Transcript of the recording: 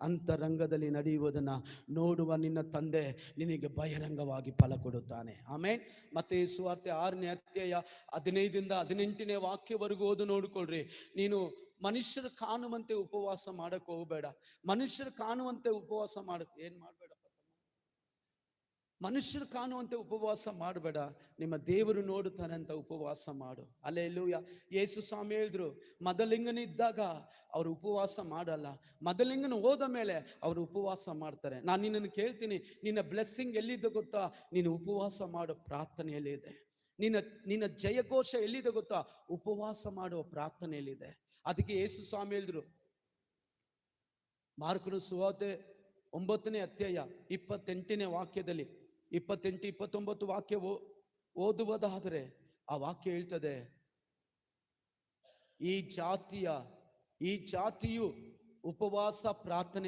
ಅಂತರಂಗದಲ್ಲಿ ನಡೆಯುವುದನ್ನು ನೋಡುವ ನಿನ್ನ ತಂದೆ ನಿನಗೆ ಬಹಿರಂಗವಾಗಿ ಫಲ ಕೊಡುತ್ತಾನೆ. ಆಮೇಲೆ ಮತ್ತೆ ಈ ಸುವಾರ್ತೆ 6ನೇ ಅಧ್ಯಾಯ 15ರಿಂದ 18ನೇ ವಾಕ್ಯವರೆಗೂ ಓದು ನೋಡಿಕೊಳ್ಳ್ರಿ. ನೀನು ಮನುಷ್ಯರು ಕಾಣುವಂತೆ ಉಪವಾಸ ಮಾಡಕ್ಕೆ ಹೋಗಬೇಡ. ಮನುಷ್ಯರು ಕಾಣುವಂತೆ ಉಪವಾಸ ಮಾಡಕ್ಕೆ ಏನ್ ಮಾಡಬೇಡ, ಮನುಷ್ಯರು ಕಾಣುವಂತೆ ಉಪವಾಸ ಮಾಡಬೇಡ, ನಿಮ್ಮ ದೇವರು ನೋಡುತ್ತಾನೆ ಅಂತ ಉಪವಾಸ ಮಾಡು. ಹಲ್ಲೆಲೂಯಾ. ಯೇಸು ಸ್ವಾಮಿ ಹೇಳಿದ್ರು, ಮದಲಿಂಗನಿದ್ದಾಗ ಅವರು ಉಪವಾಸ ಮಾಡಲ್ಲ, ಮದಲಿಂಗನ ಹೋದ ಮೇಲೆ ಅವರು ಉಪವಾಸ ಮಾಡ್ತಾರೆ. ನಾನು ನಿನ್ನನ್ನು ಕೇಳ್ತೀನಿ, ನಿನ್ನ ಬ್ಲೆಸ್ಸಿಂಗ್ ಎಲ್ಲಿದೆ ಗೊತ್ತಾ? ನೀನು ಉಪವಾಸ ಮಾಡೋ ಪ್ರಾರ್ಥನೆಯಲ್ಲಿದೆ. ನಿನ್ನ ಜಯಘೋಷ ಎಲ್ಲಿದೆ ಗೊತ್ತಾ? ಉಪವಾಸ ಮಾಡುವ ಪ್ರಾರ್ಥನೆಯಲ್ಲಿದೆ. ಅದಕ್ಕೆ ಯೇಸು ಸ್ವಾಮಿ ಹೇಳಿದ್ರು, ಮಾರ್ಕನ ಸುವಾರ್ತೆ 9ನೇ ಅಧ್ಯಾಯ 28ನೇ ವಾಕ್ಯದಲ್ಲಿ, 28, 29 ವಾಕ್ಯ ಓದುವುದಾದರೆ ಆ ವಾಕ್ಯ ಹೇಳ್ತದೆ, ಈ ಜಾತಿಯು ಉಪವಾಸ ಪ್ರಾರ್ಥನೆ